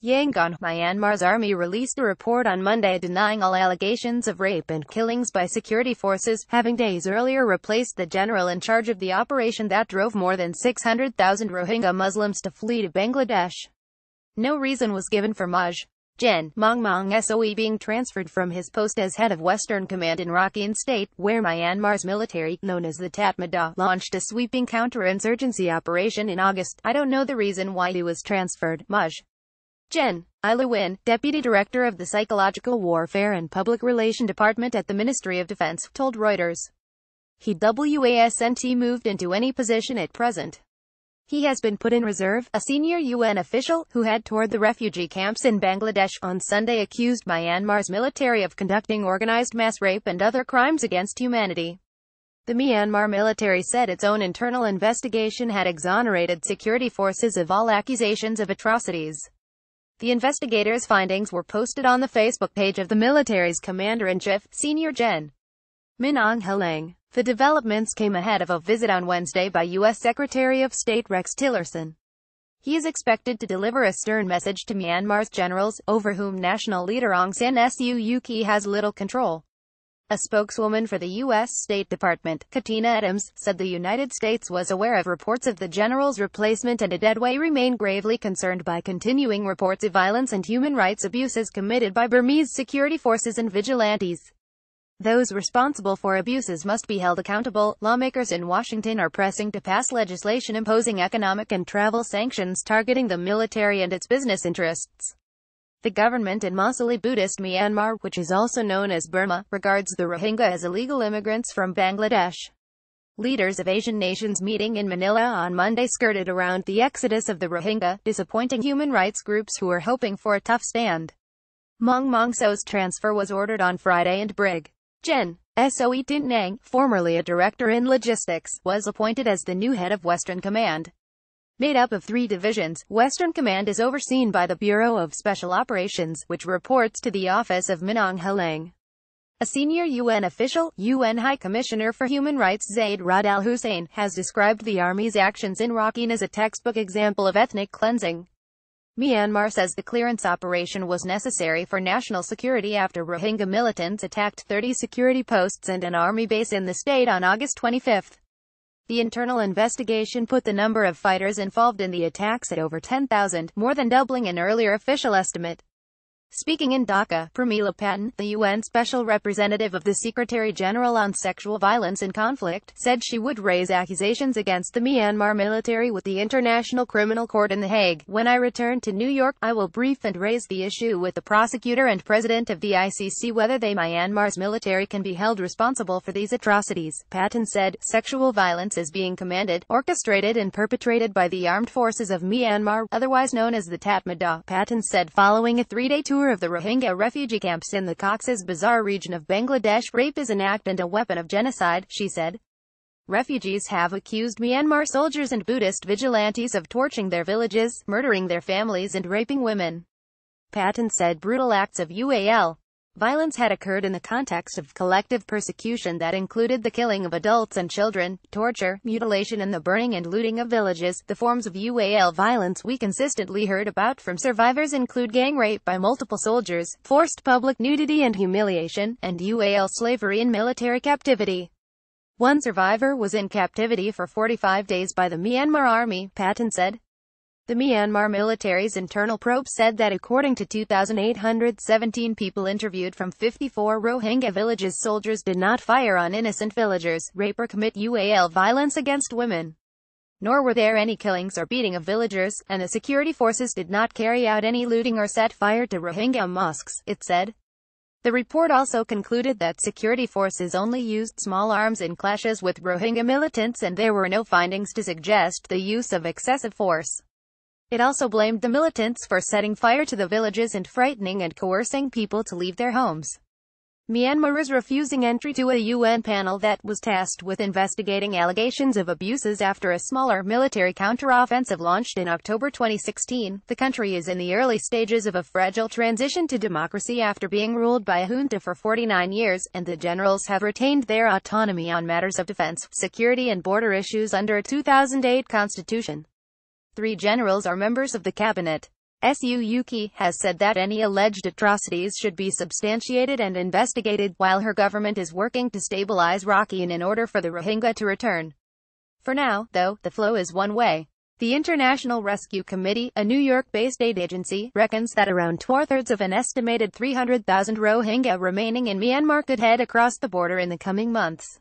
YANGON, Myanmar's army released a report on Monday denying all allegations of rape and killings by security forces, having days earlier replaced the general in charge of the operation that drove more than 600,000 Rohingya Muslims to flee to Bangladesh. No reason was given for Maung Maung Soe being transferred from his post as head of Western Command in Rakhine State, where Myanmar's military, known as the Tatmadaw, launched a sweeping counterinsurgency operation in August. I don't know the reason why he was transferred, Ilawin, Deputy Director of the Psychological Warfare and Public Relation Department at the Ministry of Defense, told Reuters. He wasn't moved into any position at present. He has been put in reserve. A senior UN official, who had toured the refugee camps in Bangladesh on Sunday, accused Myanmar's military of conducting organized mass rape and other crimes against humanity. The Myanmar military said its own internal investigation had exonerated security forces of all accusations of atrocities. The investigators' findings were posted on the Facebook page of the military's Commander-in-Chief, Senior Gen. Maung Maung Soe. The developments came ahead of a visit on Wednesday by U.S. Secretary of State Rex Tillerson. He is expected to deliver a stern message to Myanmar's generals, over whom national leader Aung San Suu Kyi has little control. A spokeswoman for the U.S. State Department, Katina Adams, said the United States was aware of reports of the general's replacement and Adedway remained gravely concerned by continuing reports of violence and human rights abuses committed by Burmese security forces and vigilantes. Those responsible for abuses must be held accountable. Lawmakers in Washington are pressing to pass legislation imposing economic and travel sanctions targeting the military and its business interests. The government in Muslim Buddhist Myanmar, which is also known as Burma, regards the Rohingya as illegal immigrants from Bangladesh. Leaders of Asian nations meeting in Manila on Monday skirted around the exodus of the Rohingya, disappointing human rights groups who were hoping for a tough stand. Maung Maung Soe's transfer was ordered on Friday and Brig. Gen. Soe Tin Nang, formerly a director in logistics, was appointed as the new head of Western Command. Made up of 3 divisions, Western Command is overseen by the Bureau of Special Operations, which reports to the Office of Maung Maung Soe. A senior UN official, UN High Commissioner for Human Rights Zaid Rad Al Hussein, has described the army's actions in Rakhine as a textbook example of ethnic cleansing. Myanmar says the clearance operation was necessary for national security after Rohingya militants attacked 30 security posts and an army base in the state on August 25. The internal investigation put the number of fighters involved in the attacks at over 10,000, more than doubling an earlier official estimate. Speaking in Dhaka, Pramila Patten, the UN Special Representative of the Secretary-General on Sexual Violence in Conflict, said she would raise accusations against the Myanmar military with the International Criminal Court in The Hague. When I return to New York, I will brief and raise the issue with the prosecutor and president of the ICC whether Myanmar's military can be held responsible for these atrocities. Patten said, sexual violence is being commanded, orchestrated and perpetrated by the armed forces of Myanmar, otherwise known as the Tatmadaw. Patten said following a 3-day tour of the Rohingya refugee camps in the Cox's Bazar region of Bangladesh, rape is an act and a weapon of genocide, she said. Refugees have accused Myanmar soldiers and Buddhist vigilantes of torching their villages, murdering their families and raping women. Patten said brutal acts of UAL violence had occurred in the context of collective persecution that included the killing of adults and children, torture, mutilation and the burning and looting of villages. The forms of UAL violence we consistently heard about from survivors include gang rape by multiple soldiers, forced public nudity and humiliation, and UAL slavery in military captivity. One survivor was in captivity for 45 days by the Myanmar army, Patten said. The Myanmar military's internal probe said that according to 2,817 people interviewed from 54 Rohingya villages, soldiers did not fire on innocent villagers, rape or commit UAL violence against women. Nor were there any killings or beating of villagers, and the security forces did not carry out any looting or set fire to Rohingya mosques, it said. The report also concluded that security forces only used small arms in clashes with Rohingya militants and there were no findings to suggest the use of excessive force. It also blamed the militants for setting fire to the villages and frightening and coercing people to leave their homes. Myanmar is refusing entry to a UN panel that was tasked with investigating allegations of abuses after a smaller military counteroffensive launched in October 2016. The country is in the early stages of a fragile transition to democracy after being ruled by a junta for 49 years, and the generals have retained their autonomy on matters of defense, security and border issues under a 2008 constitution. 3 generals are members of the cabinet. Suki has said that any alleged atrocities should be substantiated and investigated, while her government is working to stabilize Rakhine in order for the Rohingya to return. For now, though, the flow is one way. The International Rescue Committee, a New York-based aid agency, reckons that around 2/3 of an estimated 300,000 Rohingya remaining in Myanmar could head across the border in the coming months.